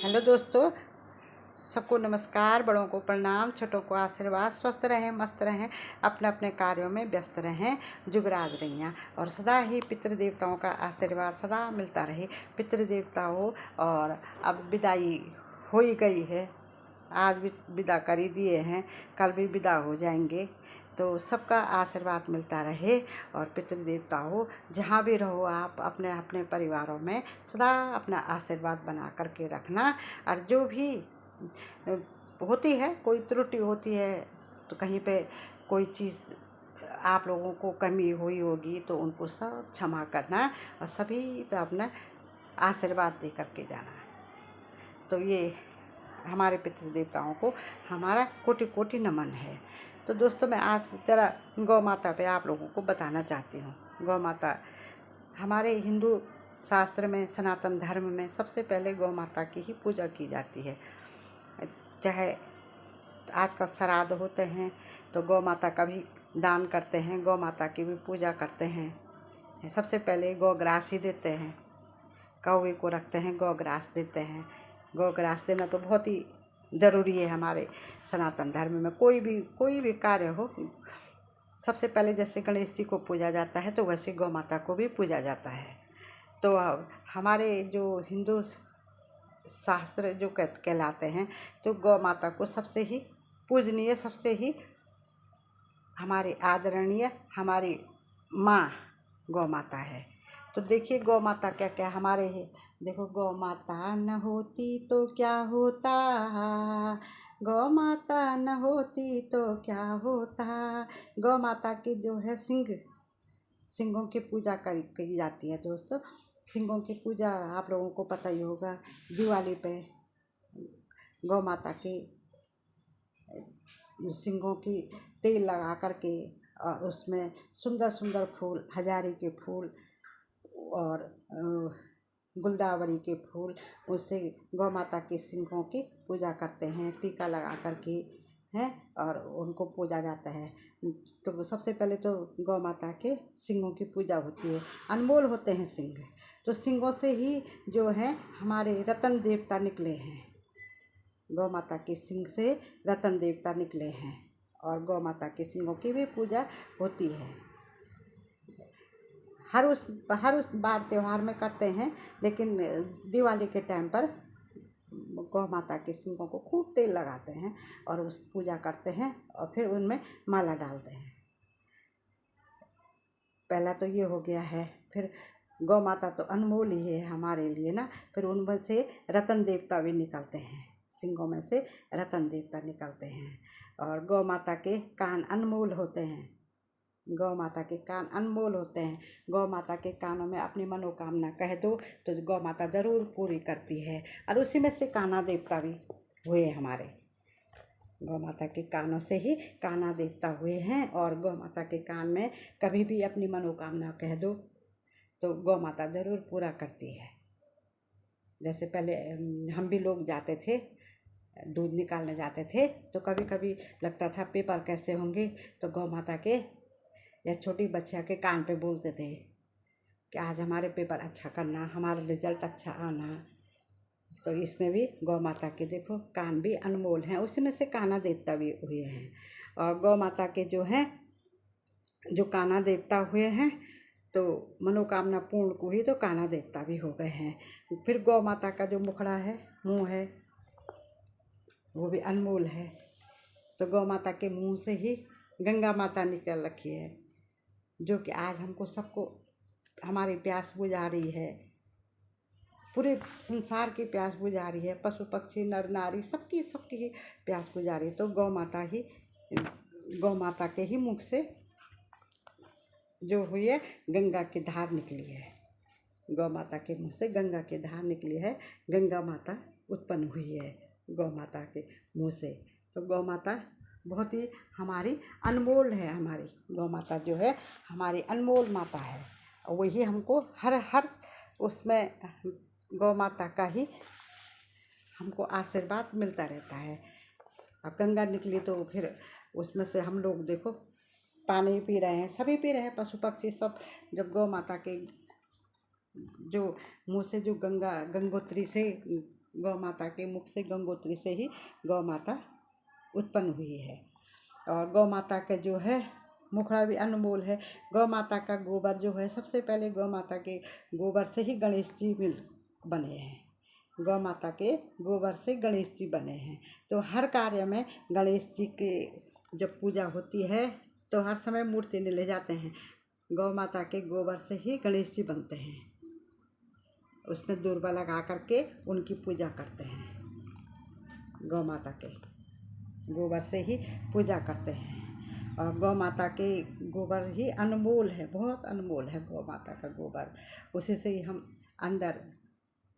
Hello दोस्तों, सबको नमस्कार। बड़ों को प्रणाम, छोटों को आशीर्वाद। स्वस्थ रहें, मस्त रहें, अपने अपने कार्यों में व्यस्त रहें, जुगराज रहियाँ और सदा ही पितृ देवताओं का आशीर्वाद सदा मिलता रहे। पितृ देवताओं और अब विदाई हो ही गई है, आज भी विदा कर ही दिए हैं, कल भी विदा हो जाएंगे। तो सबका आशीर्वाद मिलता रहे और पितृदेवता हो जहाँ भी रहो आप अपने अपने परिवारों में सदा अपना आशीर्वाद बना करके रखना। और जो भी होती है, कोई त्रुटि होती है तो कहीं पे कोई चीज़ आप लोगों को कमी हुई होगी तो उनको सब क्षमा करना और सभी पे अपना आशीर्वाद दे करके जाना। तो ये हमारे पितृदेवताओं को हमारा कोटि कोटि नमन है। तो दोस्तों, मैं आज जरा गौ माता पे आप लोगों को बताना चाहती हूँ। गौ माता हमारे हिंदू शास्त्र में, सनातन धर्म में सबसे पहले गौ माता की ही पूजा की जाती है। चाहे आज का श्राद्ध होते हैं तो गौ माता का भी दान करते हैं, गौ माता की भी पूजा करते हैं। सबसे पहले गौग्रास ही देते हैं, कौवे को रखते हैं, गौग्रास देते हैं। गौग्रास देना तो बहुत ही ज़रूरी है हमारे सनातन धर्म में। कोई भी कार्य हो, सबसे पहले जैसे गणेश जी को पूजा जाता है तो वैसे गौ माता को भी पूजा जाता है। तो हमारे जो हिंदू शास्त्र जो कहलाते हैं तो गौ माता को सबसे ही पूजनीय, सबसे ही हमारी आदरणीय हमारी माँ गौ माता है। तो देखिए गौ माता क्या क्या हमारे है। देखो, गौ माता न होती तो क्या होता, गौ माता न होती तो क्या होता। गौ माता की जो है सिंगों की पूजा की जाती है। दोस्तों, सिंगों की पूजा आप लोगों को पता ही होगा। दिवाली पे गौ माता के सिंगों की तेल लगा करके और उसमें सुंदर सुंदर फूल, हजारी के फूल और गुलदावरी के फूल, उससे गौ माता के सिंगों की पूजा करते हैं, टीका लगा करके हैं और उनको पूजा जाता है। तो सबसे पहले तो गौ माता के सिंगों की पूजा होती है। अनमोल होते हैं सिंग, तो सिंगों से ही जो है हमारे रतन देवता निकले हैं। गौ माता के सिंग से रतन देवता निकले हैं और गौ माता के सिंगों की भी पूजा होती है। हर उस बार त्योहार में करते हैं, लेकिन दिवाली के टाइम पर गौ माता के सिंगों को खूब तेल लगाते हैं और उस पूजा करते हैं और फिर उनमें माला डालते हैं। पहला तो ये हो गया है। फिर गौ माता तो अनमोल ही है हमारे लिए ना। फिर उनमें से रतन देवता भी निकलते हैं, सिंगों में से रतन देवता निकलते हैं। और गौ माता के कान अनमोल होते हैं, गौ माता के कान अनमोल होते हैं। गौ माता के कानों में अपनी मनोकामना कह दो तो गौ माता ज़रूर पूरी करती है। और उसी में से काना देवता भी हुए हमारे। गौ माता के कानों से ही काना देवता हुए हैं और गौ माता के कान में कभी भी अपनी मनोकामना कह दो तो गौ माता ज़रूर पूरा करती है। जैसे पहले हम भी लोग जाते थे, दूध निकालने जाते थे तो कभी कभी लगता था पेपर कैसे होंगे, तो गौ माता के या छोटी बच्चिया के कान पे बोलते थे कि आज हमारे पेपर अच्छा करना, हमारा रिजल्ट अच्छा आना। तो इसमें भी गौ माता के देखो कान भी अनमोल हैं, उसी में से काना देवता भी हुए हैं। और गौ माता के जो हैं, जो काना देवता हुए हैं तो मनोकामना पूर्ण को ही तो काना देवता भी हो गए हैं। फिर गौ माता का जो मुखड़ा है, मुँह है, वो भी अनमोल है। तो गौ माता के मुँह से ही गंगा माता निकल रखी है, जो कि आज हमको सबको हमारी प्यास बुझा रही है, पूरे संसार की प्यास बुझा रही है। पशु पक्षी नर नारी सबकी ही प्यास बुझा रही है। तो गौ माता के ही मुख से जो हुई है गंगा की धार निकली है। गौ माता के मुँह से गंगा की धार निकली है, गंगा माता उत्पन्न हुई है गौ माता के मुँह से। तो गौ माता बहुत ही हमारी अनमोल है। हमारी गौ माता जो है हमारी अनमोल माता है और वही हमको हर उसमें गौ माता का ही हमको आशीर्वाद मिलता रहता है। अब गंगा निकली तो फिर उसमें से हम लोग देखो पानी पी रहे हैं, सभी पी रहे हैं, पशु पक्षी सब। जब गौ माता के जो मुँह से जो गंगोत्री से गौ माता के मुख से, गंगोत्री से ही गौ माता उत्पन्न हुई है। और गौ माता का जो है मुखड़ा भी अनमोल है। गौ माता का गोबर जो है, सबसे पहले गौ माता के गोबर से ही गणेश जी बने हैं। गौ माता के गोबर से गणेश जी बने हैं। तो हर कार्य में गणेश जी के जब पूजा होती है तो हर समय मूर्ति ले जाते हैं। गौ माता के गोबर से ही गणेश जी बनते हैं। उसमें दूर्वा लगा करके उनकी पूजा करते हैं। गौ माता के गोबर से ही पूजा करते हैं। और गौ माता के गोबर ही अनमोल है, बहुत अनमोल है गौ माता का गोबर। उसी से ही हम अंदर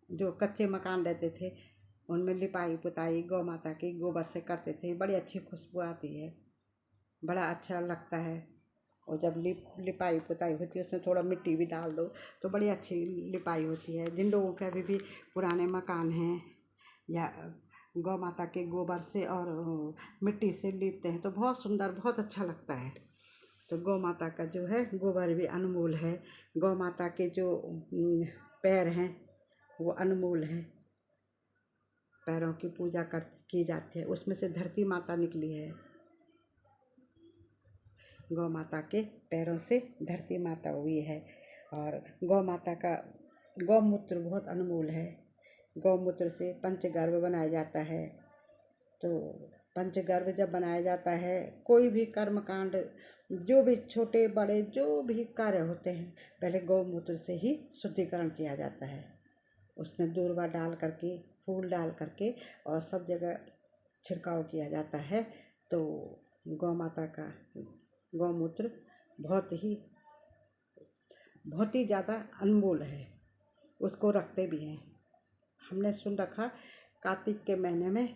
जो कच्चे मकान रहते थे उनमें लिपाई पुताई गौ माता के गोबर से करते थे। बड़ी अच्छी खुशबू आती है, बड़ा अच्छा लगता है। और जब लिपाई पुताई होती है उसमें थोड़ा मिट्टी भी डाल दो तो बड़ी अच्छी लिपाई होती है। जिन लोगों के अभी भी पुराने मकान हैं या गौ माता के गोबर से और मिट्टी से लीपते हैं तो बहुत सुंदर, बहुत अच्छा लगता है। तो गौ माता का जो है गोबर भी अनमोल है। गौ माता के जो पैर हैं वो अनमोल हैं। पैरों की पूजा की जाती है। उसमें से धरती माता निकली है। गौ माता के पैरों से धरती माता हुई है। और गौ माता का गौमूत्र बहुत अनमोल है। गौमूत्र से पंचगर्भ बनाया जाता है। तो पंचगर्भ जब बनाया जाता है, कोई भी कर्म कांड, जो भी छोटे बड़े जो भी कार्य होते हैं, पहले गौमूत्र से ही शुद्धिकरण किया जाता है। उसमें दूर्वा डाल करके, फूल डाल करके और सब जगह छिड़काव किया जाता है। तो गौ माता का गौमूत्र बहुत ही ज़्यादा अनमोल है। उसको रखते भी हैं। हमने सुन रखा कार्तिक के महीने में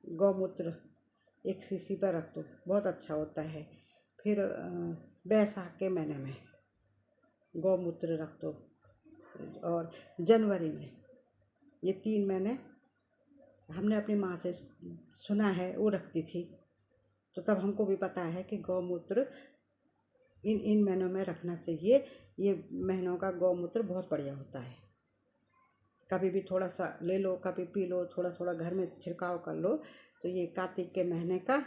गौमूत्र एक शीशी पर रख दो, बहुत अच्छा होता है। फिर बैसाख के महीने में गौमूत्र रख दो। और जनवरी में, ये 3 महीने हमने अपनी माँ से सुना है, वो रखती थी। तो तब हमको भी पता है कि गौमूत्र इन महीनों में रखना चाहिए। ये महीनों का गौमूत्र बहुत बढ़िया होता है। कभी भी थोड़ा सा ले लो, कभी पी लो, थोड़ा थोड़ा घर में छिड़काव कर लो। तो ये कार्तिक के महीने का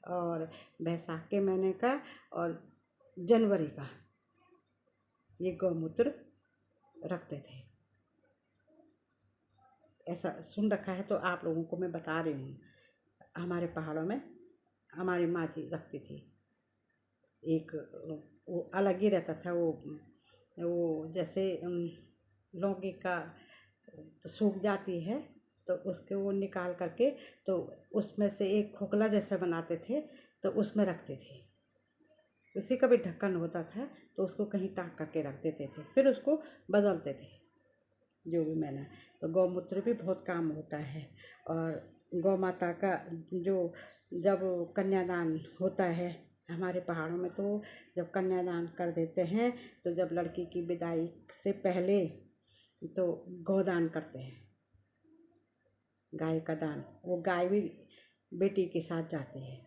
और बैसाख के महीने का और जनवरी का ये गौमूत्र रखते थे। ऐसा सुन रखा है तो आप लोगों को मैं बता रही हूँ। हमारे पहाड़ों में हमारी माँ जी रखती थी। एक वो अलग ही रहता था। वो जैसे लौकी का सूख जाती है तो उसके वो निकाल करके तो उसमें से एक खोखला जैसा बनाते थे तो उसमें रखते थे। उसी का भी ढक्कन होता था तो उसको कहीं टाँग करके रख देते थे, फिर उसको बदलते थे। जो भी मैंने तो गौमूत्र भी बहुत काम होता है। और गौ माता का जो जब कन्यादान होता है हमारे पहाड़ों में, तो जब कन्यादान कर देते हैं तो जब लड़की की विदाई से पहले तो गौदान करते हैं, गाय का दान। वो गाय भी बेटी के साथ जाती है।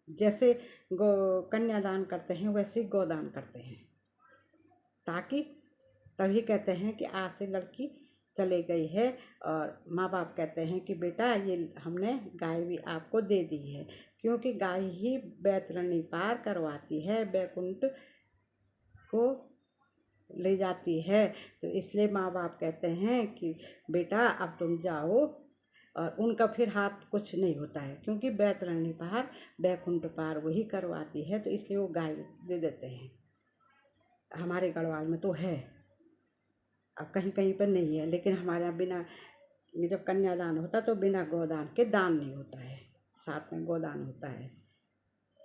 जैसे कन्यादान करते हैं वैसे गौदान करते हैं, ताकि तभी कहते हैं कि आज से लड़की चले गई है। और माँ बाप कहते हैं कि बेटा ये हमने गाय भी आपको दे दी है, क्योंकि गाय ही बैतरणी पार करवाती है, बैकुंठ को ले जाती है। तो इसलिए माँ बाप कहते हैं कि बेटा अब तुम जाओ। और उनका फिर हाथ कुछ नहीं होता है, क्योंकि बैतरणी पार बैकुंठ पार वही करवाती है। तो इसलिए वो गाय दे देते हैं। हमारे गढ़वाल में तो है, अब कहीं कहीं पर नहीं है, लेकिन हमारे यहाँ बिना, जब कन्यादान होता तो बिना गोदान के दान नहीं होता है, साथ में गोदान होता है।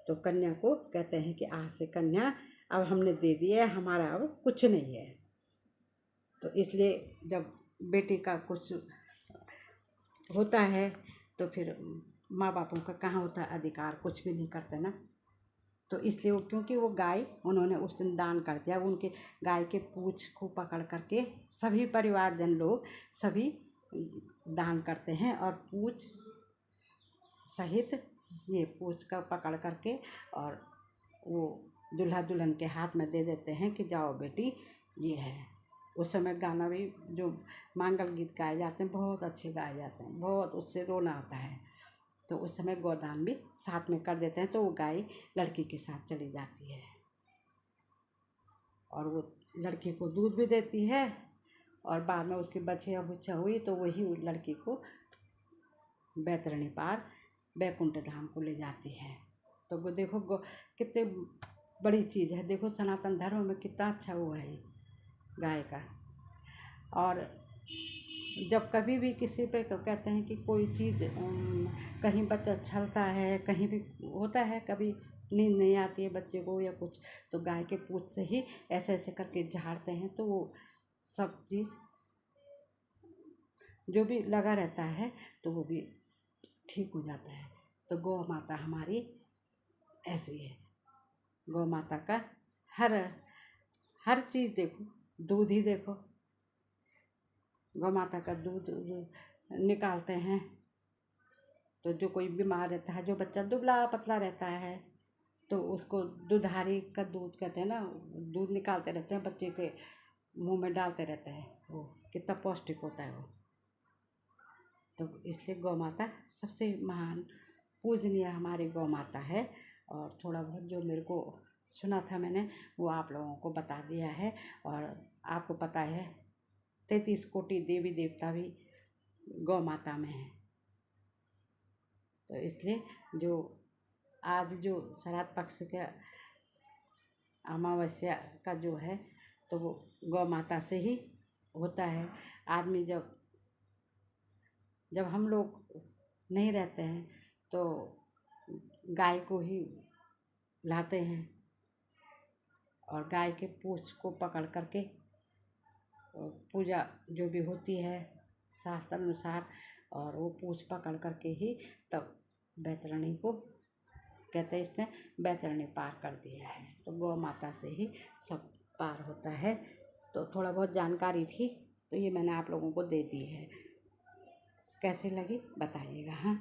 तो कन्या को कहते हैं कि आज से कन्या अब हमने दे दी है, हमारा अब कुछ नहीं है। तो इसलिए जब बेटी का कुछ होता है तो फिर माँ बापों का कहाँ होता है अधिकार, कुछ भी नहीं करते ना। तो इसलिए वो, क्योंकि वो गाय उन्होंने उस दिन दान कर दिया, उनके गाय के पूँछ को पकड़ करके सभी परिवारजन लोग सभी दान करते हैं। और पूँछ सहित ये पूँछ का पकड़ करके और वो दूल्हा दुल्हन के हाथ में दे देते हैं कि जाओ बेटी ये है। उस समय गाना भी जो मंगल गीत गाए जाते हैं बहुत अच्छे गाए जाते हैं, बहुत उससे रोना आता है। तो उस समय गोदान भी साथ में कर देते हैं, तो वो गाय लड़की के साथ चली जाती है और वो लड़की को दूध भी देती है, और बाद में उसकी बच्चियाँ बुच्चियाँ हुई तो वही लड़की को बैतरणी पार बैकुंठ धाम को ले जाती है। तो देखो कितने बड़ी चीज़ है, देखो सनातन धर्म में कितना अच्छा वो है गाय का। और जब कभी भी किसी पे कहते हैं कि कोई चीज़ कहीं बच्चा छलता है, कहीं भी होता है, कभी नींद नहीं आती है बच्चे को या कुछ, तो गाय के पूँछ से ही ऐसे ऐसे करके झाड़ते हैं तो वो सब चीज़ जो भी लगा रहता है तो वो भी ठीक हो जाता है। तो गौ माता हमारी ऐसी है। गौ माता का हर चीज़ देखो, दूध ही देखो, गौ माता का दूध निकालते हैं तो जो कोई बीमार रहता है, जो बच्चा दुबला पतला रहता है तो उसको दुधारी का दूध कहते हैं ना, दूध निकालते रहते हैं, बच्चे के मुंह में डालते रहते हैं, वो कितना पौष्टिक होता है वो। तो इसलिए गौ माता सबसे महान पूजनीय हमारी गौ माता है। और थोड़ा बहुत जो मेरे को सुना था मैंने वो आप लोगों को बता दिया है। और आपको पता है 33 कोटि देवी देवता भी गौ माता में है। तो इसलिए जो आज जो श्राद्ध पक्ष के अमावस्या का जो है तो वो गौ माता से ही होता है। आदमी जब हम लोग नहीं रहते हैं तो गाय को ही लाते हैं और गाय के पूँछ को पकड़ करके पूजा जो भी होती है शास्त्र अनुसार, और वो पूँछ पकड़ करके ही तब बैतरणी को कहते हैं इसने बैतरणी पार कर दिया है। तो गौ माता से ही सब पार होता है। तो थोड़ा बहुत जानकारी थी तो ये मैंने आप लोगों को दे दी है। कैसी लगी बताइएगा। हाँ।